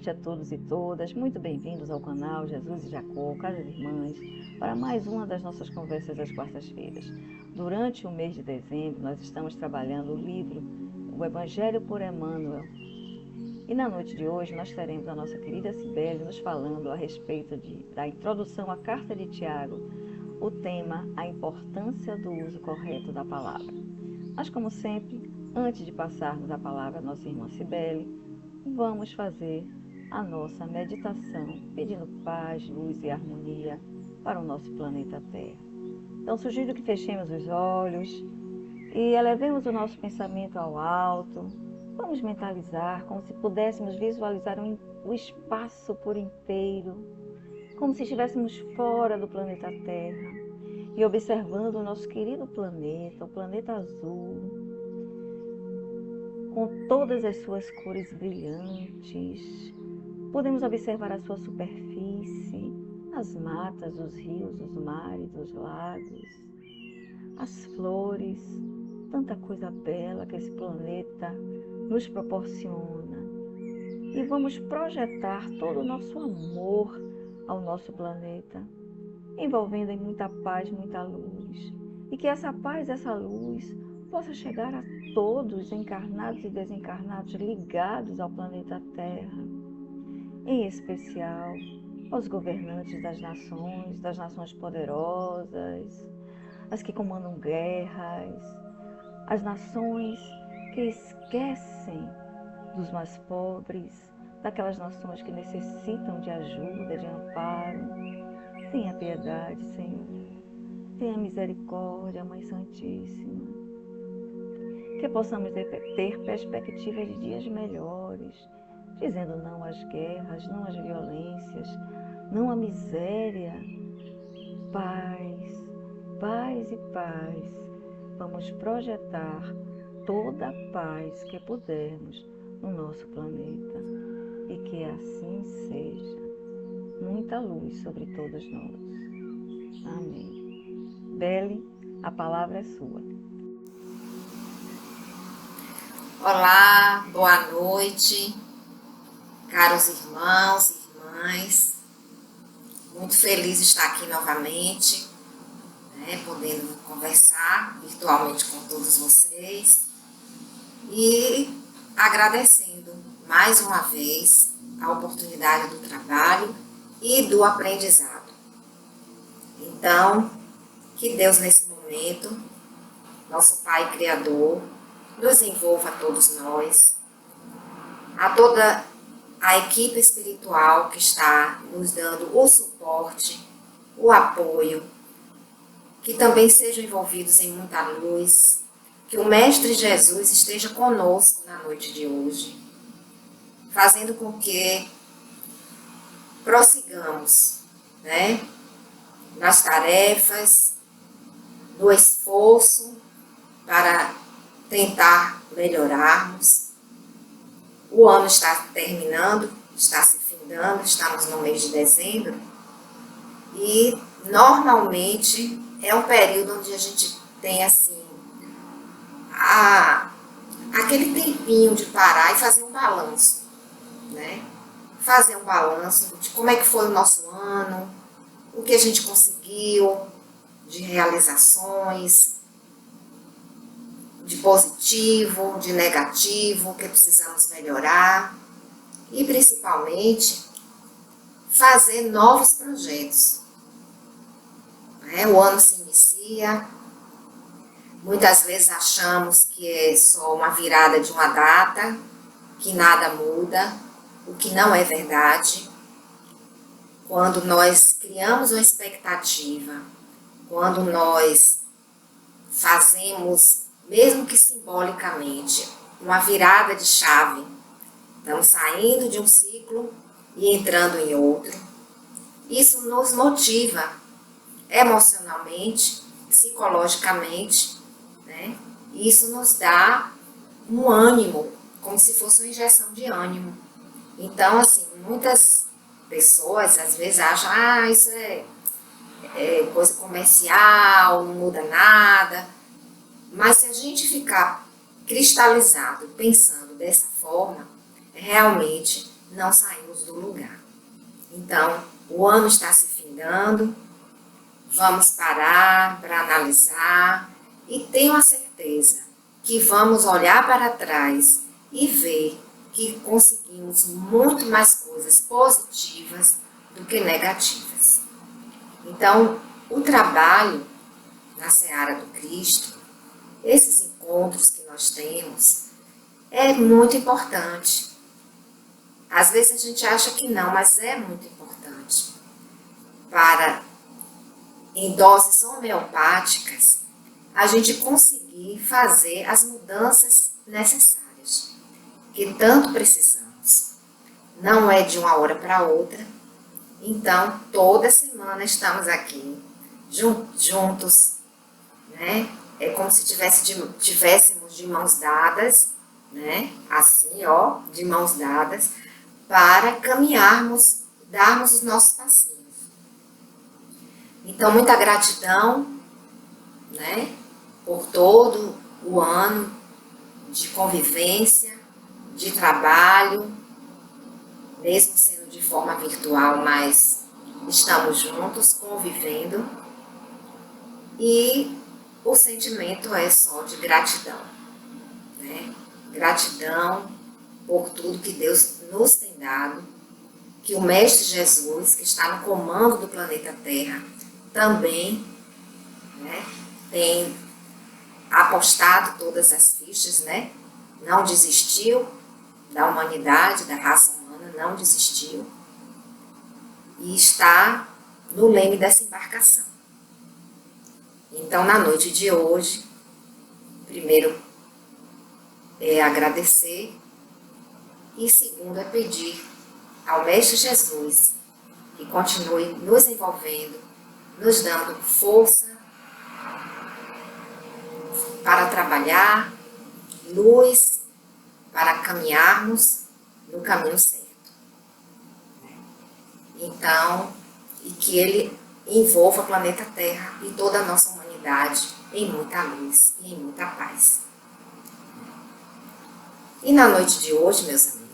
noite a todos e todas. Muito bem-vindos ao canal Jesus e Jacó, Casas Irmãs, para mais uma das nossas conversas das quartas-feiras. Durante o mês de dezembro, nós estamos trabalhando o livro O Evangelho por Emmanuel. E na noite de hoje, nós teremos a nossa querida Cibele nos falando a respeito da introdução à Carta de Tiago, o tema, a importância do uso correto da palavra. Mas, como sempre, antes de passarmos a palavra à nossa irmã Cibele, vamos fazer a nossa meditação, pedindo paz, luz e harmonia para o nosso planeta Terra. Então, sugiro que fechemos os olhos e elevemos o nosso pensamento ao alto. Vamos mentalizar como se pudéssemos visualizar o espaço por inteiro, como se estivéssemos fora do planeta Terra e observando o nosso querido planeta, o planeta azul, com todas as suas cores brilhantes. Podemos observar a sua superfície, as matas, os rios, os mares, os lagos, as flores, tanta coisa bela que esse planeta nos proporciona. E vamos projetar todo o nosso amor ao nosso planeta, envolvendo em muita paz, muita luz. E que essa paz, essa luz possa chegar a todos, encarnados e desencarnados, ligados ao planeta Terra, em especial aos governantes das nações poderosas, as que comandam guerras, as nações que esquecem dos mais pobres, daquelas nações que necessitam de ajuda, de amparo. Tenha piedade, Senhor. Tenha misericórdia, Mãe Santíssima. Que possamos ter perspectivas de dias melhores, dizendo não às guerras, não às violências, não à miséria. Paz, paz e paz. Vamos projetar toda a paz que pudermos no nosso planeta e que assim seja. Muita luz sobre todos nós. Amém. Bele, a palavra é sua. Olá, boa noite, caros irmãos e irmãs. Muito feliz de estar aqui novamente, podendo conversar virtualmente com todos vocês e agradecendo mais uma vez a oportunidade do trabalho e do aprendizado. Então, que Deus nesse momento, nosso Pai Criador, nos envolva a todos nós, a toda a equipe espiritual que está nos dando o suporte, o apoio, que também sejam envolvidos em muita luz, que o Mestre Jesus esteja conosco na noite de hoje, fazendo com que prossigamos, nas tarefas, no esforço para tentar melhorarmos. O ano está terminando, está se findando, estamos no mês de dezembro e normalmente é um período onde a gente tem assim aquele tempinho de parar e fazer um balanço, Fazer um balanço de como é que foi o nosso ano, o que a gente conseguiu de realizações, de positivo, de negativo, que precisamos melhorar e principalmente fazer novos projetos. O ano se inicia, muitas vezes achamos que é só uma virada de uma data, que nada muda, o que não é verdade. Quando nós criamos uma expectativa, quando nós fazemos, mesmo que simbolicamente, uma virada de chave, estamos saindo de um ciclo e entrando em outro, isso nos motiva emocionalmente, psicologicamente, Isso nos dá um ânimo, como se fosse uma injeção de ânimo. Então, assim, muitas pessoas às vezes acham, isso é coisa comercial, não muda nada. Mas se a gente ficar cristalizado, pensando dessa forma, realmente não saímos do lugar. Então, o ano está se findando, vamos parar para analisar e tenho a certeza que vamos olhar para trás e ver que conseguimos muito mais coisas positivas do que negativas. Então, o trabalho na Seara do Cristo, esses encontros que nós temos, é muito importante. Às vezes a gente acha que não, mas é muito importante para, em doses homeopáticas, a gente conseguir fazer as mudanças necessárias, que tanto precisamos. Não é de uma hora para outra. Então, toda semana estamos aqui, juntos, né? É como se tivéssemos de mãos dadas, né? Assim, ó, de mãos dadas, para caminharmos, darmos os nossos passinhos. Então, muita gratidão, né? Por todo o ano de convivência, de trabalho, mesmo sendo de forma virtual, mas estamos juntos, convivendo, e o sentimento é só de gratidão, né? Gratidão por tudo que Deus nos tem dado, que o Mestre Jesus, que está no comando do planeta Terra, também, né, tem apostado todas as fichas, né? Não desistiu da humanidade, da raça humana, não desistiu, e está no leme dessa embarcação. Então, na noite de hoje, primeiro é agradecer, e segundo é pedir ao Mestre Jesus que continue nos envolvendo, nos dando força para trabalhar, luz para caminharmos no caminho certo. Então, e que Ele envolva o planeta Terra e toda a nossa humanidade em muita luz e em muita paz. E na noite de hoje, meus amigos,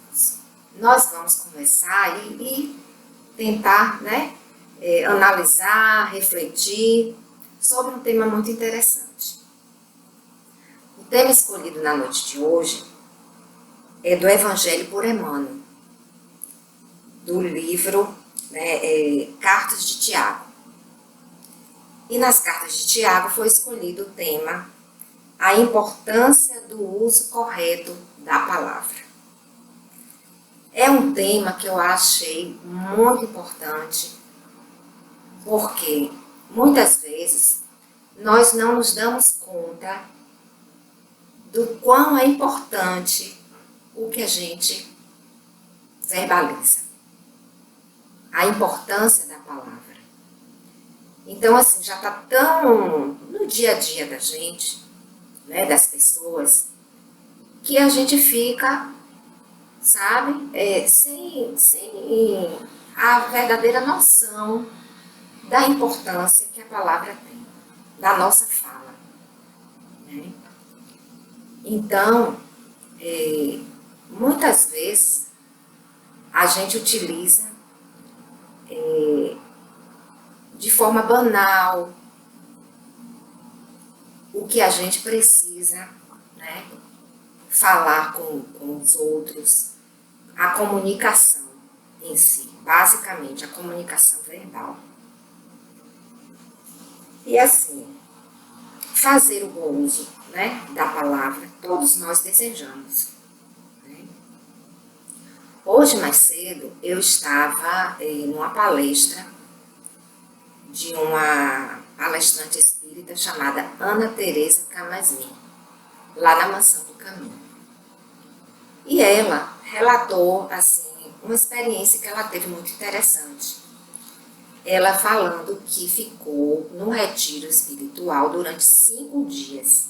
nós vamos conversar e tentar, né, analisar, refletir sobre um tema muito interessante. O tema escolhido na noite de hoje é do Evangelho por Emmanuel, do livro, né, Cartas de Tiago. E nas Cartas de Tiago foi escolhido o tema a importância do uso correto da palavra. É um tema que eu achei muito importante, porque muitas vezes nós não nos damos conta do quão é importante o que a gente verbaliza, a importância da palavra. Então, assim, já está tão no dia a dia da gente, né, das pessoas, que a gente fica, sabe, sem a verdadeira noção da importância que a palavra tem, da nossa fala, né? Então, muitas vezes a gente utiliza de forma banal o que a gente precisa, né, falar com os outros, a comunicação em si, basicamente a comunicação verbal. E assim, fazer o bom uso, né, da palavra, todos nós desejamos. Né? Hoje, mais cedo, eu estava numa palestra de uma palestrante espírita chamada Ana Teresa Camasmi, lá na Mansão do Caminho. E ela relatou, assim, uma experiência que ela teve muito interessante. Ela falando que ficou no retiro espiritual durante 5 dias,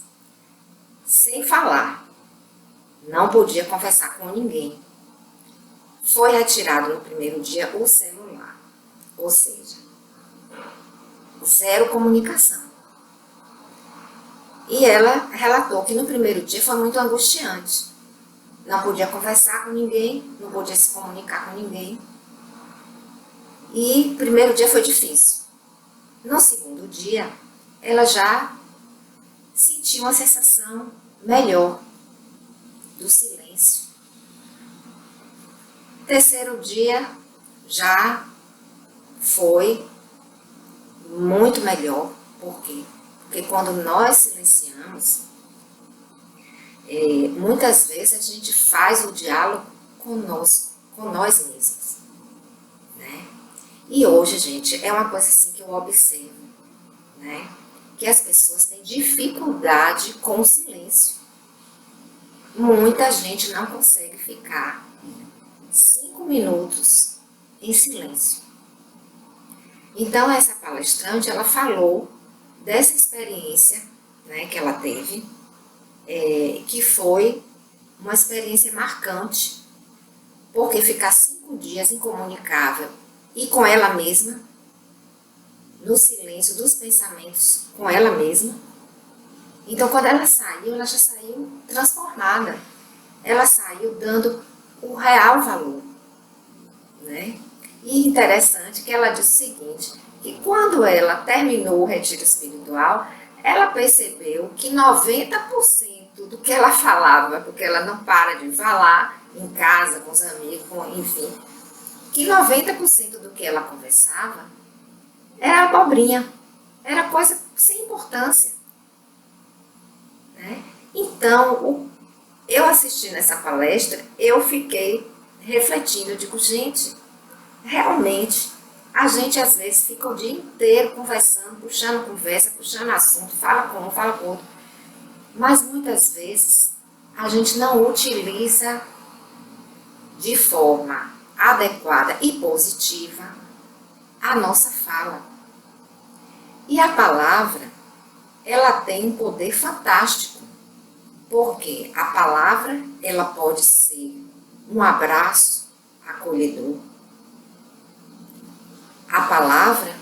sem falar, não podia conversar com ninguém. Foi retirado no primeiro dia o celular, ou seja, zero comunicação. E ela relatou que no primeiro dia foi muito angustiante, não podia conversar com ninguém, não podia se comunicar com ninguém. E o primeiro dia foi difícil. No segundo dia, ela já sentiu uma sensação melhor do silêncio. Terceiro dia já foi muito melhor. Por quê? Porque quando nós silenciamos, muitas vezes a gente faz o diálogo conosco, com nós mesmos, né? E hoje, gente, é uma coisa assim que eu observo, né? Que as pessoas têm dificuldade com o silêncio. Muita gente não consegue ficar 5 minutos em silêncio. Então, essa palestrante, ela falou dessa experiência, né, que ela teve, que foi uma experiência marcante, porque ficar 5 dias incomunicável e com ela mesma, no silêncio dos pensamentos com ela mesma. Então, quando ela saiu, ela já saiu transformada. Ela saiu dando o real valor, né? E interessante que ela disse o seguinte, que quando ela terminou o retiro espiritual, ela percebeu que 90% do que ela falava, porque ela não para de falar em casa, com os amigos, enfim, que 90% do que ela conversava era abobrinha, era coisa sem importância, né? Então, eu assistindo essa palestra, eu fiquei refletindo, eu digo, gente, realmente, a gente às vezes fica o dia inteiro conversando, puxando conversa, puxando assunto, fala com um, fala com outro, mas muitas vezes a gente não utiliza de forma adequada e positiva a nossa fala. E a palavra, ela tem um poder fantástico, porque a palavra, ela pode ser um abraço acolhedor. A palavra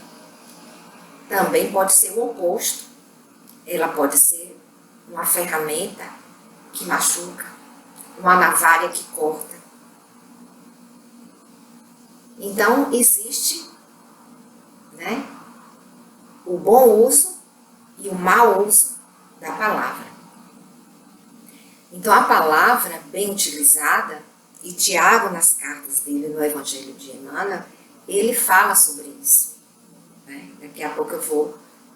também pode ser o oposto. Ela pode ser uma ferramenta que machuca, uma navalha que corta. Então, existe, né, o bom uso e o mau uso da palavra. Então, a palavra bem utilizada, e Tiago, nas cartas dele no Evangelho de Emmanuel, ele fala sobre isso, né? Daqui a pouco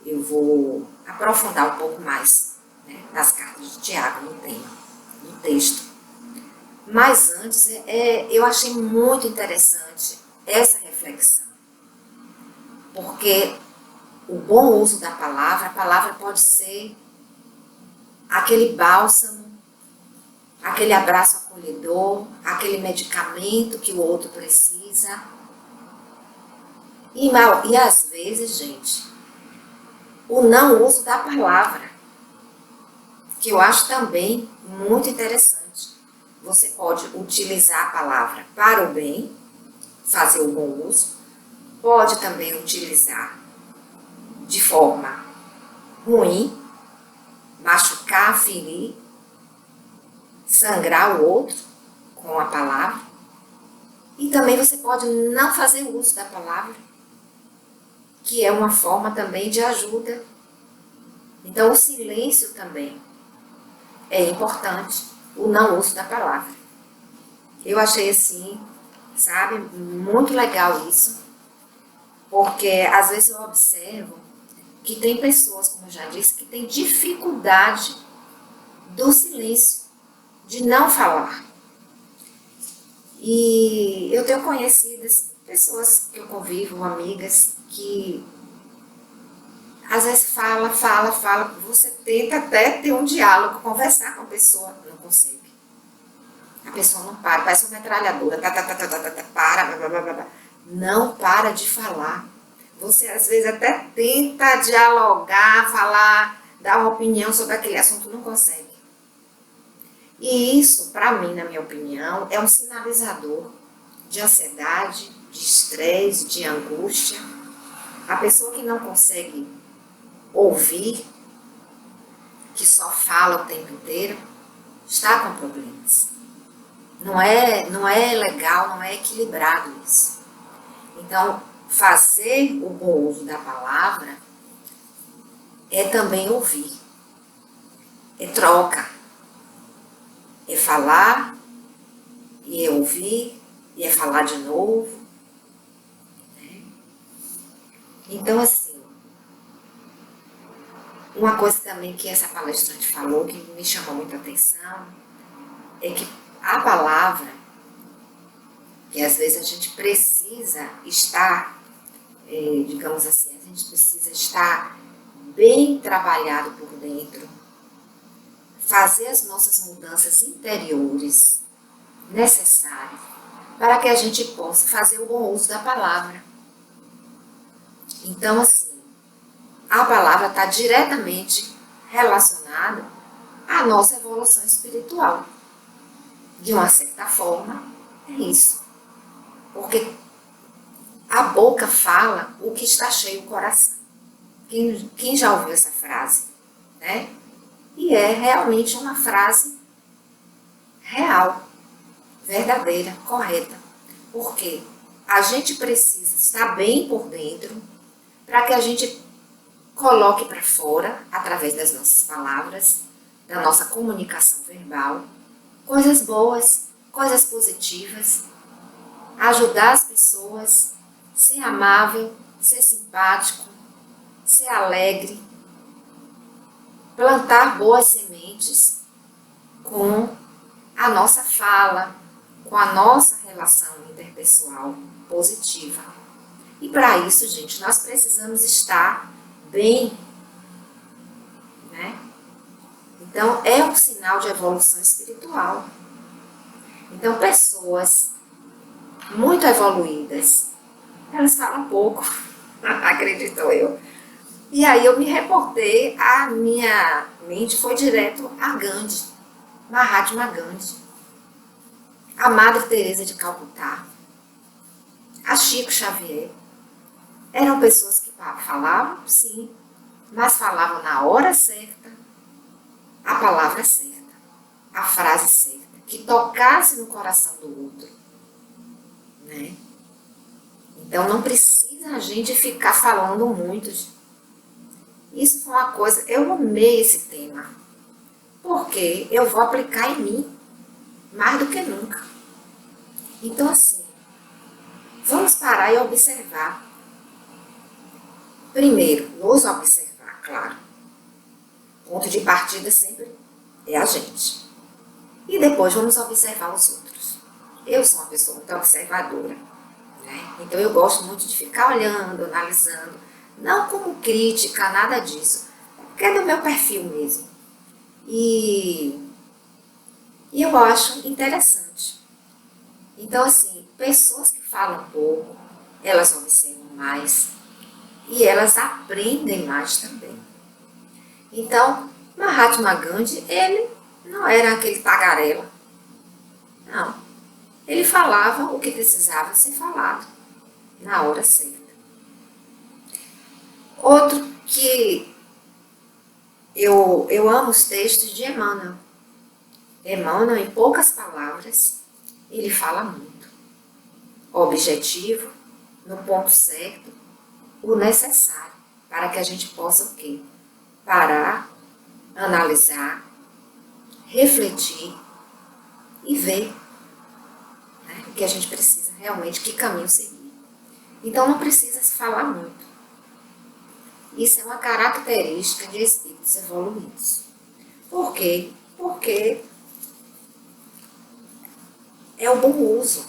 eu vou aprofundar um pouco mais, né, nas cartas de Tiago, no tema, no texto. Mas antes, eu achei muito interessante essa reflexão, porque o bom uso da palavra, a palavra pode ser aquele bálsamo, aquele abraço acolhedor, aquele medicamento que o outro precisa. E às vezes, gente, o não uso da palavra, que eu acho também muito interessante. Você pode utilizar a palavra para o bem, fazer o bom uso, pode também utilizar de forma ruim, machucar, ferir, sangrar o outro com a palavra. E também você pode não fazer uso da palavra, que é uma forma também de ajuda. Então, o silêncio também é importante, o não uso da palavra. Eu achei assim, sabe, muito legal isso, porque às vezes eu observo que tem pessoas, como eu já disse, que têm dificuldade do silêncio, de não falar. E eu tenho conhecidas pessoas que eu convivo, amigas, que às vezes fala, você tenta até ter um diálogo, conversar com a pessoa, não consegue. A pessoa não para, parece uma metralhadora, para, não para de falar. Você às vezes até tenta dialogar, falar, dar uma opinião sobre aquele assunto, não consegue. E isso, para mim, na minha opinião, é um sinalizador de ansiedade, de estresse, de angústia. A pessoa que não consegue ouvir, que só fala o tempo inteiro, está com problemas. Não é legal, não é equilibrado isso. Então, fazer o bom uso da palavra é também ouvir, é troca, é falar e é ouvir e é falar de novo. Né? Então, assim, uma coisa também que essa palestrante falou que me chamou muita atenção é que a palavra, que às vezes a gente precisa estar, digamos assim, a gente precisa estar bem trabalhado por dentro, fazer as nossas mudanças interiores necessárias para que a gente possa fazer o bom uso da palavra. Então, assim, a palavra está diretamente relacionada à nossa evolução espiritual. De uma certa forma, é isso. Porque a boca fala o que está cheio o coração. Quem já ouviu essa frase? Né? E é realmente uma frase real, verdadeira, correta. Porque a gente precisa estar bem por dentro para que a gente coloque para fora, através das nossas palavras, da nossa comunicação verbal, coisas boas, coisas positivas, ajudar as pessoas, ser amável, ser simpático, ser alegre, plantar boas sementes com a nossa fala, com a nossa relação interpessoal positiva. E para isso, gente, nós precisamos estar bem, né? Então, é um sinal de evolução espiritual. Então, pessoas muito evoluídas, elas falam pouco, acredito eu. E aí eu me reportei, a minha mente foi direto a Gandhi, Mahatma Gandhi, a Madre Teresa de Calcutá, a Chico Xavier. Eram pessoas que falavam, sim, mas falavam na hora certa, a palavra certa, a frase certa, que tocasse no coração do outro. Né? Então não precisa a gente ficar falando muito. Isso foi uma coisa, eu amei esse tema, porque eu vou aplicar em mim mais do que nunca. Então assim, vamos parar e observar. Primeiro, nos observar, claro. Ponto de partida sempre é a gente. E depois vamos observar os outros. Eu sou uma pessoa muito observadora, né? Então eu gosto muito de ficar olhando, analisando, não como crítica, nada disso, porque é do meu perfil mesmo. E eu acho interessante. Então assim, pessoas que falam pouco, elas observam mais e elas aprendem mais também. Então, Mahatma Gandhi, ele não era aquele tagarela. Não. Ele falava o que precisava ser falado, na hora certa. Outro que eu amo os textos de Emmanuel. Emmanuel, em poucas palavras, ele fala muito. Objetivo, no ponto certo, o necessário, para que a gente possa o quê? Parar, analisar, refletir e ver, né, o que a gente precisa realmente, que caminho seguir. Então não precisa se falar muito. Isso é uma característica de espíritos evoluídos. Por quê? Porque é o bom uso.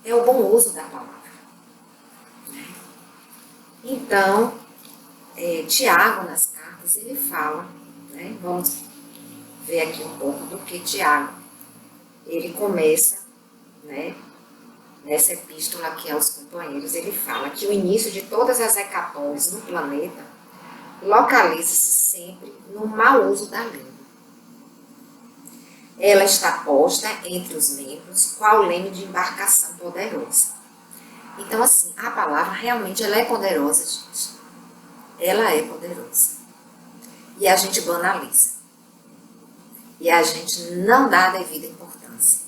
É o bom uso da palavra. Então, Tiago, nas cartas, ele fala, né? Vamos ver aqui um pouco do que Tiago, ele começa, né? Nessa epístola aqui aos companheiros, ele fala que o início de todas as hecatombes no planeta localiza-se sempre no mau uso da língua. Ela está posta entre os membros, qual leme de embarcação poderosa. Então, assim, a palavra realmente ela é poderosa, gente. Ela é poderosa. E a gente banaliza. E a gente não dá a devida importância.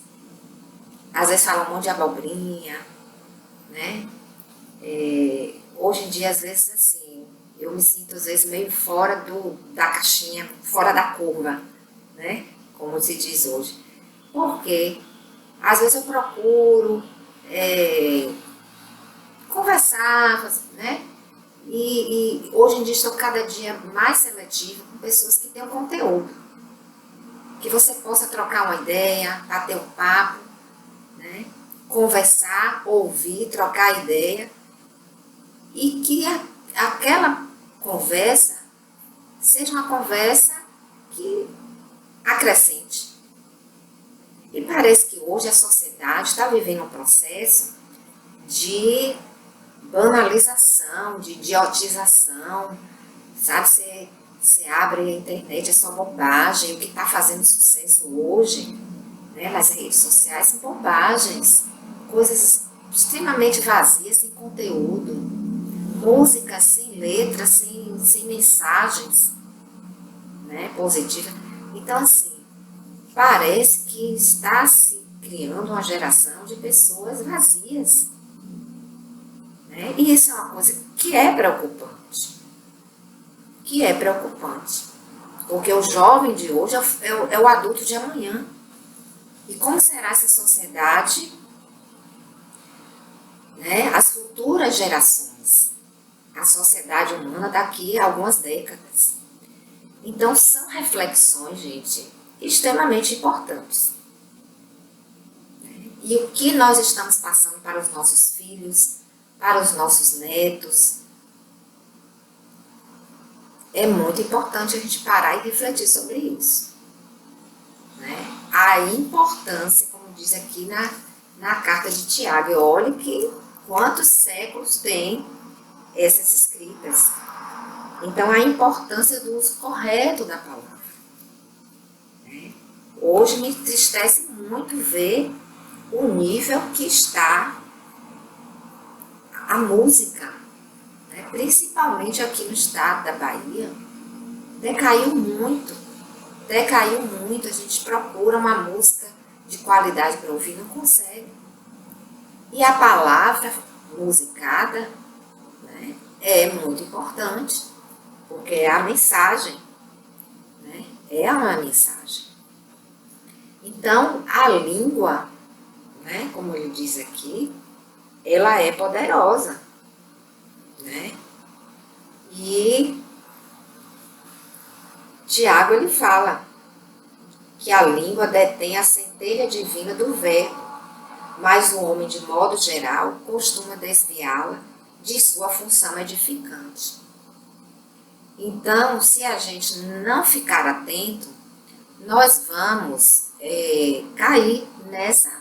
às vezes fala um monte de abobrinha, né? Hoje em dia, às vezes, assim, eu me sinto, às vezes, meio fora da caixinha, fora da curva, né? Como se diz hoje. Por quê? Às vezes eu procuro conversar, né? E hoje em dia estou cada dia mais seletiva com pessoas que tenham conteúdo. Que você possa trocar uma ideia, bater um papo, né? Conversar, ouvir, trocar ideia. E que aquela conversa seja uma conversa que acrescente. E parece que hoje a sociedade está vivendo um processo de banalização, de idiotização, sabe? Você abre a internet, é só bobagem. O que está fazendo sucesso hoje, né, nas redes sociais são bobagens, coisas extremamente vazias, sem conteúdo, música sem letras, sem mensagens, né, positivas. Então, assim, parece que está se criando uma geração de pessoas vazias. Né? E isso é uma coisa que é preocupante. Porque o jovem de hoje é o adulto de amanhã. E como será essa sociedade, né? As futuras gerações, a sociedade humana daqui a algumas décadas. Então são reflexões, gente, extremamente importantes. E o que nós estamos passando para os nossos filhos, para os nossos netos, é muito importante a gente parar e refletir sobre isso. Né? A importância, como diz aqui na carta de Tiago, e olhe que quantos séculos tem essas escritas. Então, a importância do uso correto da palavra. Né? Hoje me entristece muito ver o nível que está a música, né? Principalmente aqui no estado da Bahia, decaiu muito. A gente procura uma música de qualidade para ouvir, não consegue. E a palavra musicada, né, é muito importante, porque é a mensagem, né, é uma mensagem. Então, a língua, né, como ele diz aqui, ela é poderosa, né? E Tiago, ele fala que a língua detém a centelha divina do verbo, mas o homem, de modo geral, costuma desviá-la de sua função edificante. Então, se a gente não ficar atento, nós vamos cair nessa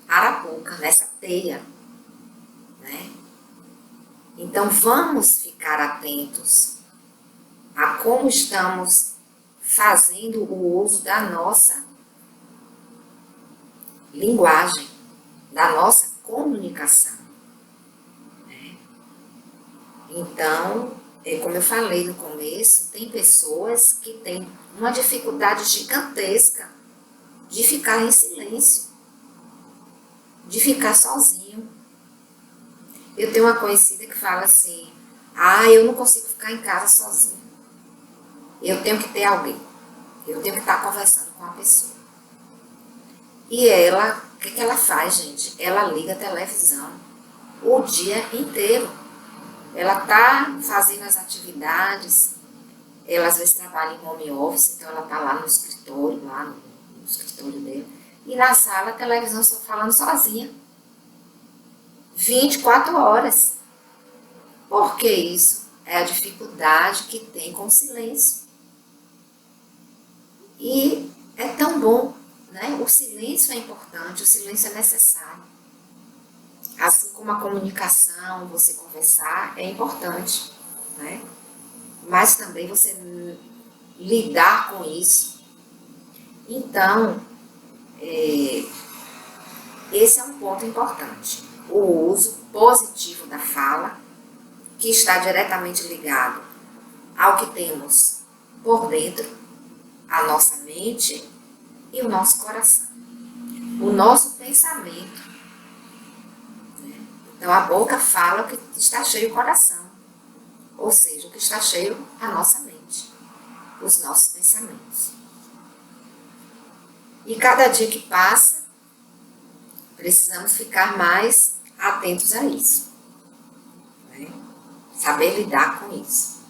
arapuca, nessa teia, né? Então, vamos ficar atentos a como estamos fazendo o uso da nossa linguagem, da nossa comunicação. Né? Então, como eu falei no começo, tem pessoas que têm uma dificuldade gigantesca de ficar em silêncio, de ficar sozinho. Eu tenho uma conhecida que fala assim, eu não consigo ficar em casa sozinha. Eu tenho que ter alguém. Eu tenho que estar conversando com uma pessoa. E ela, o que ela faz, gente? Ela liga a televisão o dia inteiro. Ela está fazendo as atividades, ela às vezes trabalha em home office, então ela está lá no escritório, no escritório dela. E na sala a televisão só falando sozinha. 24 horas. Por que isso? É a dificuldade que tem com o silêncio. E é tão bom, né? O silêncio é importante, o silêncio é necessário. Assim como a comunicação, você conversar, é importante, né? Mas também você lidar com isso. Então, esse é um ponto importante. O uso positivo da fala, que está diretamente ligado ao que temos por dentro, a nossa mente e o nosso coração. o nosso pensamento. Então a boca fala o que está cheio o coração, ou seja, o que está cheio a nossa mente, os nossos pensamentos. E cada dia que passa, precisamos ficar mais atentos a isso, né? Saber lidar com isso.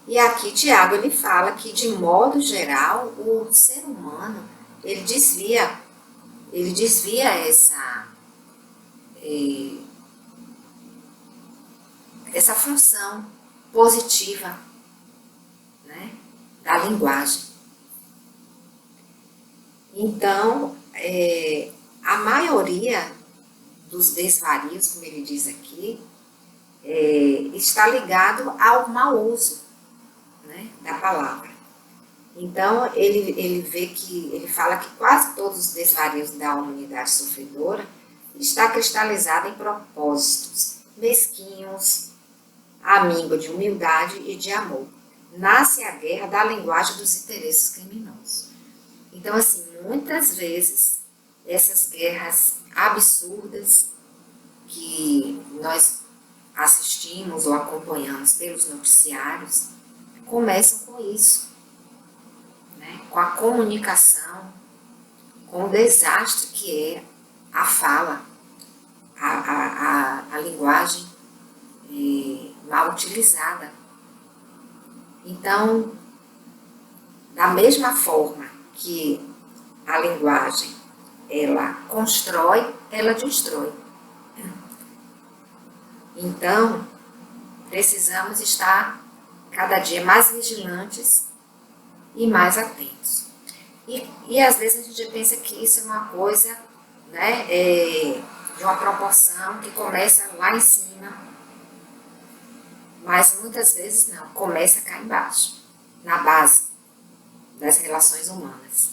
E aqui Tiago ele fala que de modo geral o ser humano ele desvia essa função positiva, né, da linguagem. Então, a maioria dos desvarios, como ele diz aqui, está ligado ao mau uso, né, da palavra. Então, ele fala que quase todos os desvarios da humanidade sofredora está cristalizado em propósitos mesquinhos, à míngua de humildade e de amor. Nasce a guerra da linguagem dos interesses criminosos. Então, assim, muitas vezes, essas guerras absurdas que nós assistimos ou acompanhamos pelos noticiários, começam com isso, né? Com a comunicação, com o desastre que é a fala, a linguagem mal utilizada. Então, da mesma forma que a linguagem ela constrói, ela destrói. Então, precisamos estar cada dia mais vigilantes e mais atentos. E às vezes a gente pensa que isso é uma coisa, né, de uma proporção que começa lá em cima, mas muitas vezes não, começa cá embaixo, na base das relações humanas.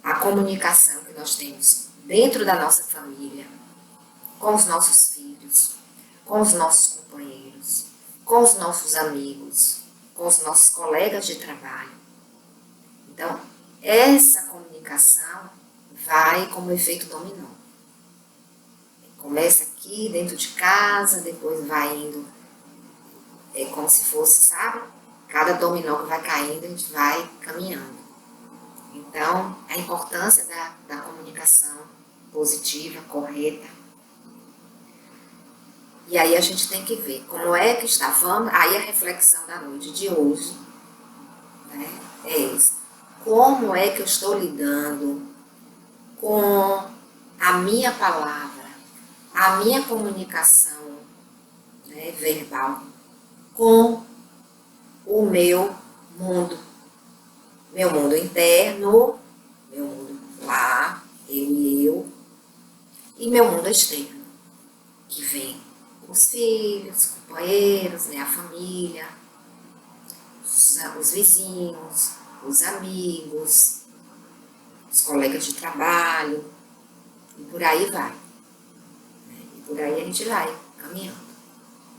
A comunicação que nós temos dentro da nossa família, com os nossos filhos, com os nossos companheiros, com os nossos amigos, com os nossos colegas de trabalho. Então, essa comunicação vai como efeito dominó. Começa aqui dentro de casa, depois vai indo, como se fosse, sabe? Cada dominó que vai caindo, a gente vai caminhando. Então, a importância da comunicação positiva, correta. E aí a gente tem que ver como é que está. Aí a reflexão da noite de hoje, né, é isso. Como é que eu estou lidando com a minha palavra, a minha comunicação, né, verbal, com o meu mundo interno, meu mundo lá, eu, e meu mundo externo, que vem os filhos, companheiros, né, a família, os vizinhos, os amigos, os colegas de trabalho, e por aí vai. Né? E por aí a gente vai caminhando.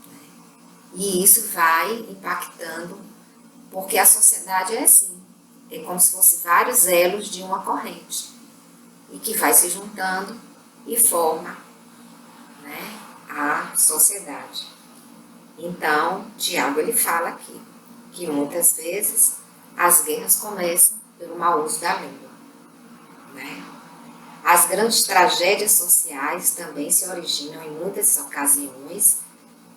Né? E isso vai impactando, porque a sociedade é assim, é como se fosse vários elos de uma corrente, e que vai se juntando e forma, né, a sociedade. Então, Tiago ele fala aqui que muitas vezes as guerras começam pelo mau uso da língua, né? As grandes tragédias sociais também se originam em muitas ocasiões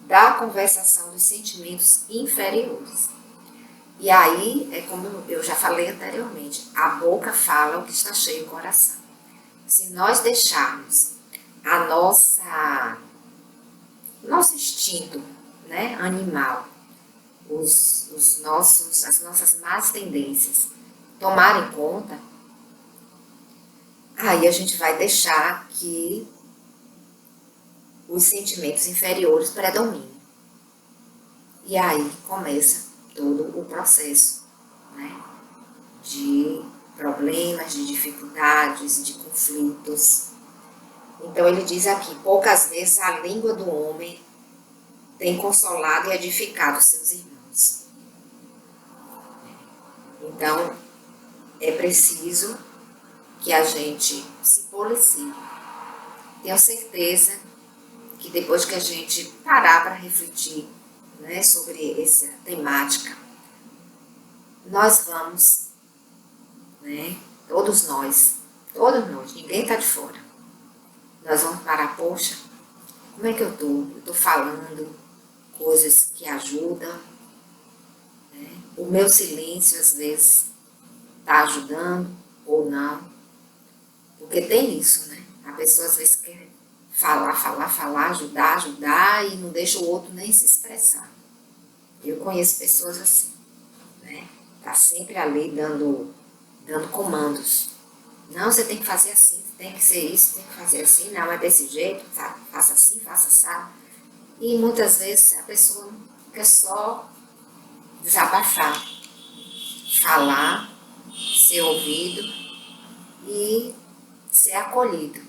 da conversação dos sentimentos inferiores. E aí, é como eu já falei anteriormente, a boca fala o que está cheio o coração. Se nós deixarmos nosso instinto, né, animal, as nossas más tendências tomarem conta, aí a gente vai deixar que os sentimentos inferiores predominem. E aí começa todo o processo, né, de problemas, de dificuldades, de conflitos. Então ele diz aqui, poucas vezes a língua do homem tem consolado e edificado seus irmãos. Então, é preciso que a gente se policie. Tenho certeza que depois que a gente parar para refletir, né, sobre essa temática, nós vamos, né, todos nós, ninguém está de fora. Nós vamos parar, poxa, como é que eu estou? Eu estou falando coisas que ajudam, né? O meu silêncio às vezes está ajudando ou não, porque tem isso, né? A pessoa às vezes quer falar, ajudar e não deixa o outro nem se expressar. Eu conheço pessoas assim, né? Tá sempre ali dando comandos. Não, você tem que fazer assim, tem que ser isso, tem que fazer assim, não é desse jeito, sabe? Faça assim, faça assim. E muitas vezes a pessoa quer só desabafar, falar, ser ouvido e ser acolhido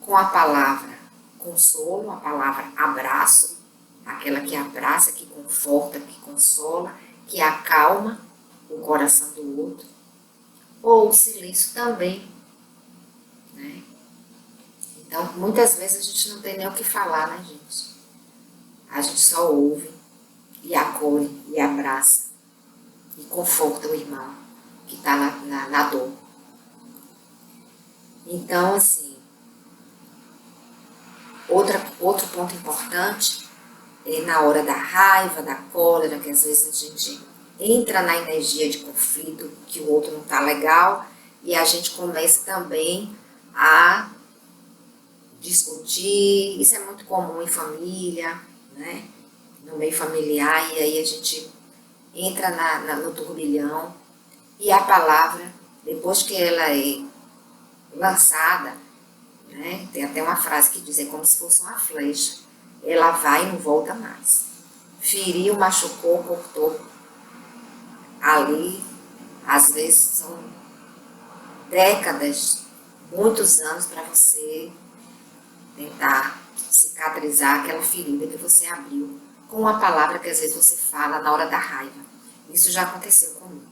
com a palavra consolo, a palavra abraço, aquela que abraça, que conforta, que consola, que acalma o coração do outro, ou o silêncio também, né? Então, muitas vezes a gente não tem nem o que falar, né, gente? A gente só ouve e acolhe e abraça e conforta o irmão que está na dor. Então, assim, outro ponto importante é na hora da raiva, da cólera, que às vezes a gente entra na energia de conflito, que o outro não está legal, e a gente começa também a discutir. Isso é muito comum em família, né? No meio familiar, e aí a gente entra no turbilhão, e a palavra, depois que ela é lançada, né? Tem até uma frase que diz, é como se fosse uma flecha, ela vai e não volta mais. Feriu, machucou, cortou. Ali, às vezes, são décadas, muitos anos para você tentar cicatrizar aquela ferida que você abriu com uma palavra que às vezes você fala na hora da raiva. Isso já aconteceu comigo,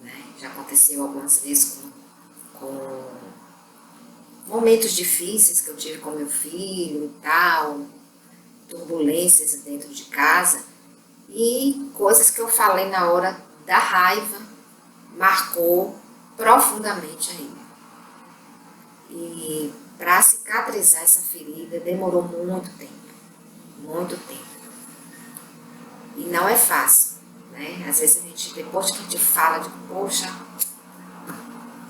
né? Já aconteceu algumas vezes com momentos difíceis que eu tive com meu filho e tal, turbulências dentro de casa, e coisas que eu falei na hora da raiva marcou profundamente ainda. E para cicatrizar essa ferida demorou muito tempo, muito tempo. E não é fácil, né? Às vezes a gente, depois que a gente fala de, poxa,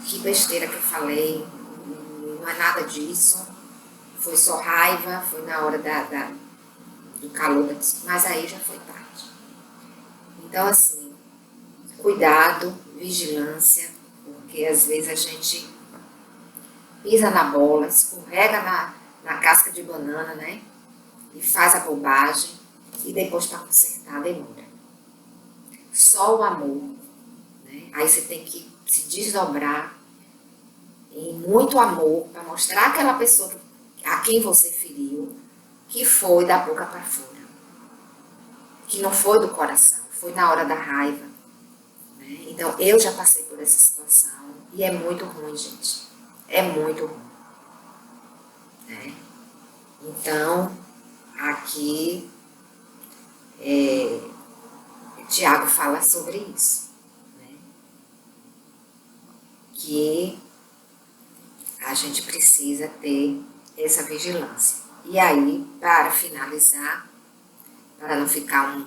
que besteira que eu falei, não é nada disso, foi só raiva, foi na hora do calor da discussão, mas aí já foi tarde. Então, assim, cuidado, vigilância, porque às vezes a gente pisa na bola, escorrega na casca de banana, né? E faz a bobagem, e depois para consertar demora. Só o amor, né? Aí você tem que se desdobrar em muito amor para mostrar àquela pessoa a quem você feriu que foi da boca para fora, que não foi do coração, foi na hora da raiva, né? Então eu já passei por essa situação e é muito ruim, gente, é muito ruim, né? Então aqui Tiago fala sobre isso, né? Que a gente precisa ter essa vigilância. E aí, para finalizar, para não ficar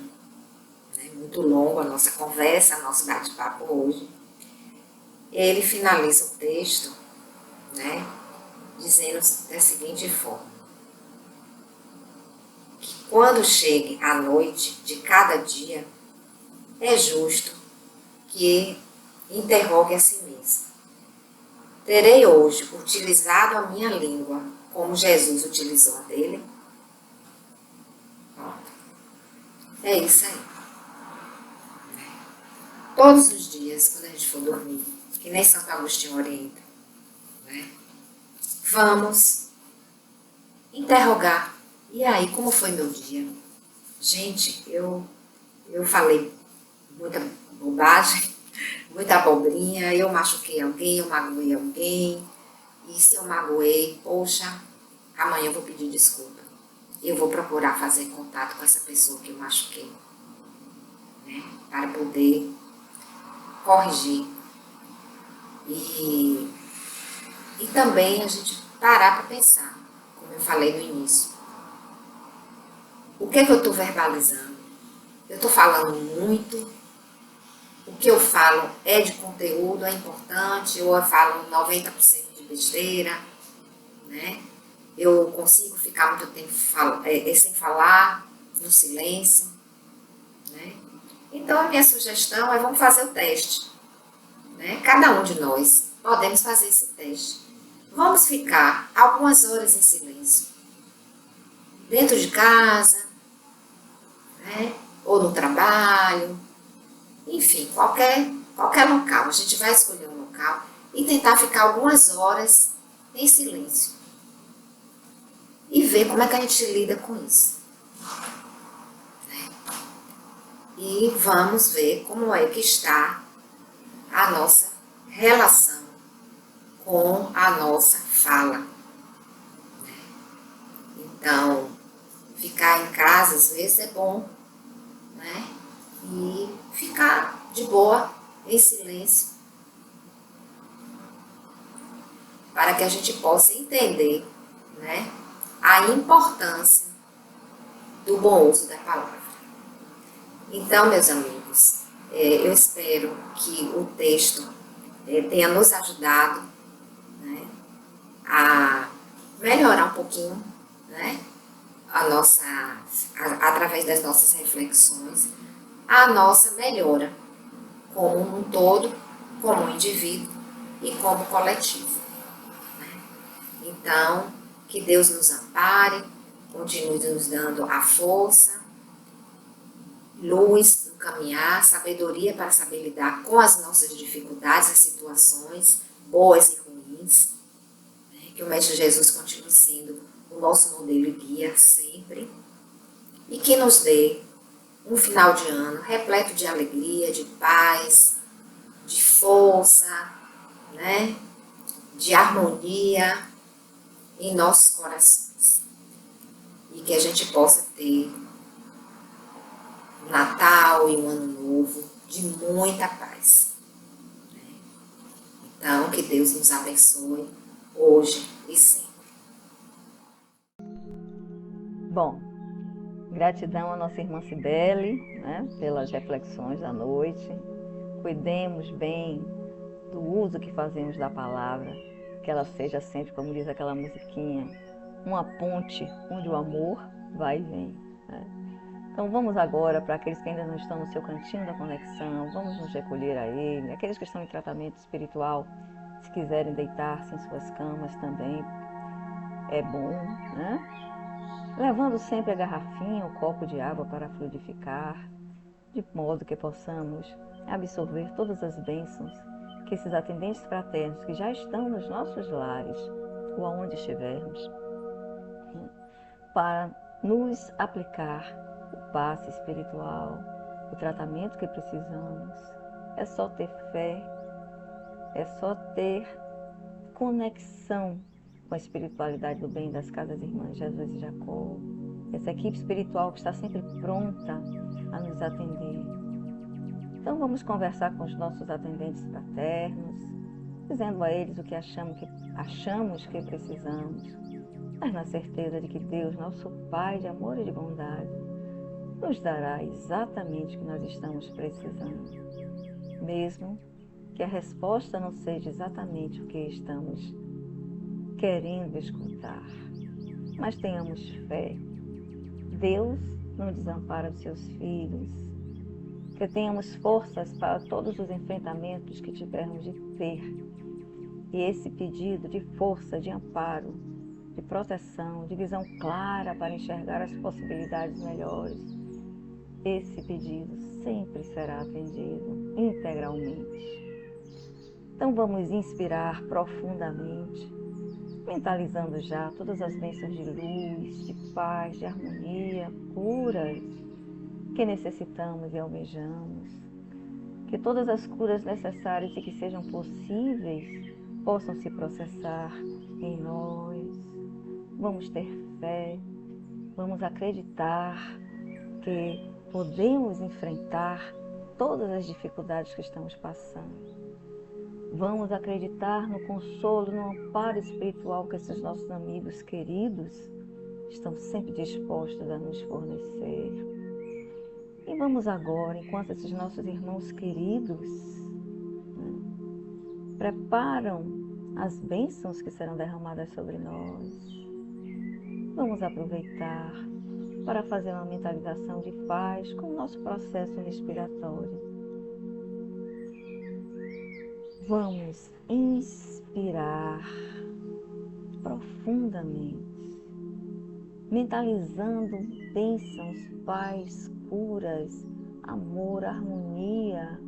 muito longo a nossa conversa, nosso bate-papo hoje, ele finaliza o texto, né, dizendo da seguinte forma: que quando chegue a noite de cada dia, é justo que interrogue a si mesmo. Terei hoje utilizado a minha língua como Jesus utilizou a dele? Pronto. É isso aí. Todos os dias, quando a gente for dormir, que nem Santo Agostinho orienta, né? Vamos interrogar. E aí, como foi meu dia? Gente, eu falei muita bobagem, muita abobrinha, eu machuquei alguém, eu magoei alguém, e se eu magoei, poxa, amanhã eu vou pedir desculpa. Eu vou procurar fazer contato com essa pessoa que eu machuquei, né? Para poder corrigir. E também a gente parar para pensar, como eu falei no início. O que é que eu estou verbalizando? Eu estou falando muito? O que eu falo é de conteúdo, é importante? Ou eu falo 90% de besteira? Né? Eu consigo ficar muito tempo sem falar, no silêncio? Né? Então a minha sugestão é vamos fazer o teste. Né? Cada um de nós podemos fazer esse teste. Vamos ficar algumas horas em silêncio. Dentro de casa, né? Ou no trabalho, enfim, qualquer local. A gente vai escolher um local e tentar ficar algumas horas em silêncio. E ver como é que a gente lida com isso. Né? E vamos ver como é que está a nossa relação com a nossa fala. Então, ficar em casa às vezes é bom, né? E ficar de boa, em silêncio, para que a gente possa entender, né, a importância do bom uso da palavra. Então, meus amigos, eu espero que o texto tenha nos ajudado, né, a melhorar um pouquinho, né, através das nossas reflexões, a nossa melhora como um todo, como indivíduo e como coletivo. Né? Então, que Deus nos ampare, continue nos dando a força, luz no caminhar, sabedoria para saber lidar com as nossas dificuldades e situações, boas e ruins. Né? Que o Mestre Jesus continue sendo o nosso modelo e guia sempre. E que nos dê um final de ano repleto de alegria, de paz, de força, né? De harmonia em nossos corações. E que a gente possa ter um Natal e um Ano Novo de muita paz. Então, que Deus nos abençoe hoje e sempre. Bom, gratidão à nossa irmã Cibele, né, pelas reflexões da noite. Cuidemos bem do uso que fazemos da palavra, que ela seja sempre, como diz aquela musiquinha, uma ponte onde o amor vai e vem. Né? Então vamos agora para aqueles que ainda não estão no seu cantinho da conexão, vamos nos recolher a ele, aqueles que estão em tratamento espiritual, se quiserem deitar-se em suas camas também, é bom, né? Levando sempre a garrafinha, o copo de água para fluidificar, de modo que possamos absorver todas as bênçãos que esses atendentes fraternos que já estão nos nossos lares, ou aonde estivermos, para nos aplicar o passe espiritual, o tratamento que precisamos. É só ter fé, é só ter conexão com a espiritualidade do bem das Casas Irmãs Jesus e Jacó. Essa equipe espiritual que está sempre pronta a nos atender. Então vamos conversar com os nossos atendentes fraternos, dizendo a eles o que achamos que precisamos, mas na certeza de que Deus, nosso Pai de amor e de bondade, nos dará exatamente o que nós estamos precisando, mesmo que a resposta não seja exatamente o que estamos querendo escutar. Mas tenhamos fé. Deus não desampara os seus filhos. Que tenhamos forças para todos os enfrentamentos que tivermos de ter. E esse pedido de força, de amparo, de proteção, de visão clara para enxergar as possibilidades melhores, esse pedido sempre será atendido integralmente. Então vamos inspirar profundamente, mentalizando já todas as bênçãos de luz, de paz, de harmonia, curas que necessitamos e almejamos. que todas as curas necessárias e que sejam possíveis possam se processar em nós. Vamos ter fé, vamos acreditar que podemos enfrentar todas as dificuldades que estamos passando. Vamos acreditar no consolo, no amparo espiritual que esses nossos amigos queridos estão sempre dispostos a nos fornecer. E vamos agora, enquanto esses nossos irmãos queridos preparam as bênçãos que serão derramadas sobre nós, vamos aproveitar para fazer uma mentalização de paz com o nosso processo respiratório. Vamos inspirar profundamente, mentalizando bênçãos, paz, curas, amor, harmonia,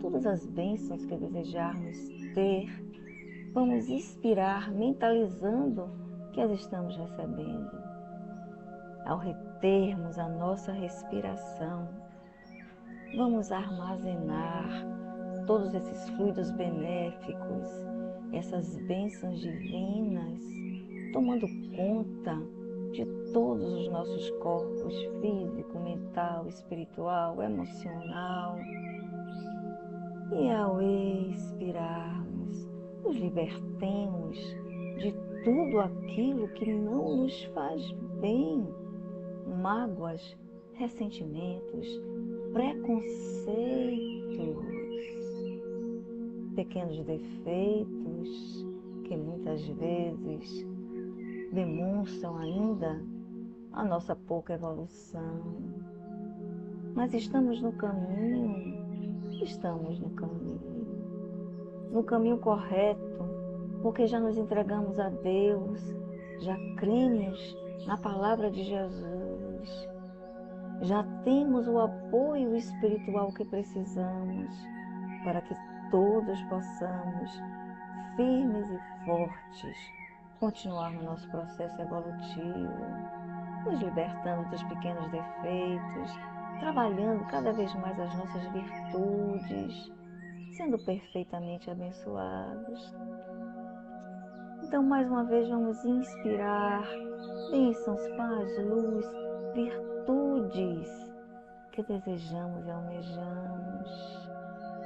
todas as bênçãos que desejarmos ter. Vamos inspirar mentalizando que as estamos recebendo. Ao retermos a nossa respiração, vamos armazenar todos esses fluidos benéficos, essas bênçãos divinas, tomando conta de todos os nossos corpos, físico, mental, espiritual, emocional. E ao expirarmos, nos libertemos de tudo aquilo que não nos faz bem, mágoas, ressentimentos, preconceitos, pequenos defeitos que muitas vezes demonstram ainda a nossa pouca evolução. Mas estamos no caminho no caminho correto, porque já nos entregamos a Deus, já cremos na palavra de Jesus, já temos o apoio espiritual que precisamos para que todos possamos, firmes e fortes, continuar no nosso processo evolutivo, nos libertando dos pequenos defeitos, trabalhando cada vez mais as nossas virtudes, sendo perfeitamente abençoados. Então, mais uma vez, vamos inspirar bênçãos, paz, luz, virtudes que desejamos e almejamos.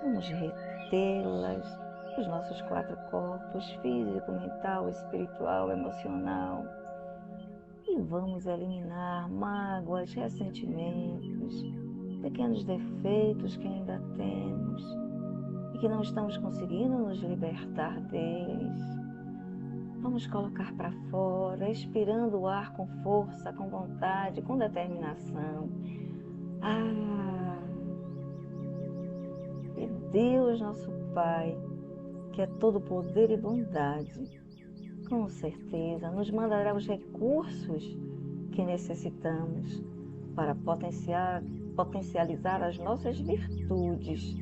Vamos retê-las nos nossos 4 corpos, físico, mental, espiritual, emocional. E vamos eliminar mágoas, ressentimentos, pequenos defeitos que ainda temos e que não estamos conseguindo nos libertar deles. Vamos colocar para fora, expirando o ar com força, com vontade, com determinação. E Deus, nosso Pai, que é todo poder e bondade, com certeza nos mandará os recursos que necessitamos para potencializar as nossas virtudes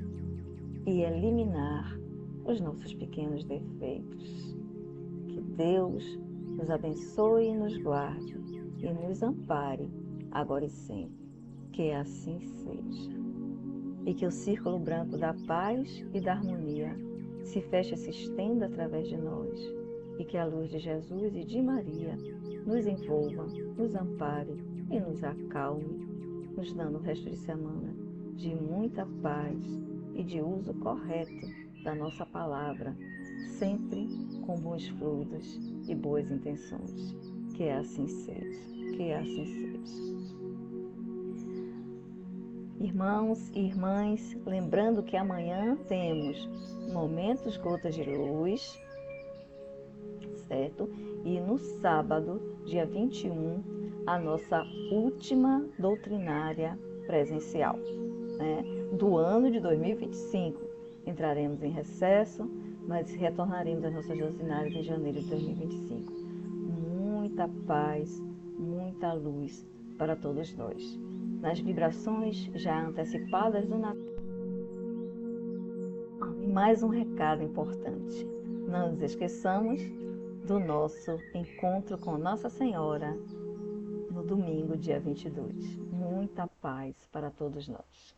e eliminar os nossos pequenos defeitos. Que Deus nos abençoe e nos guarde e nos ampare agora e sempre. Que assim seja. E que o círculo branco da paz e da harmonia se feche e se estenda através de nós. E que a luz de Jesus e de Maria nos envolva, nos ampare e nos acalme, nos dando o resto de semana de muita paz e de uso correto da nossa palavra, sempre com bons fluidos e boas intenções. Que assim seja, que assim seja. Irmãos e irmãs, lembrando que amanhã temos Momentos Gotas de Luz, certo? E no sábado, dia 21, a nossa última doutrinária presencial, né? Do ano de 2025. Entraremos em recesso, mas retornaremos às nossas doutrinárias em janeiro de 2025. Muita paz, muita luz para todos nós. Nas vibrações já antecipadas do Natal. E mais um recado importante. Não nos esqueçamos do nosso encontro com Nossa Senhora no domingo, dia 22. Muita paz para todos nós.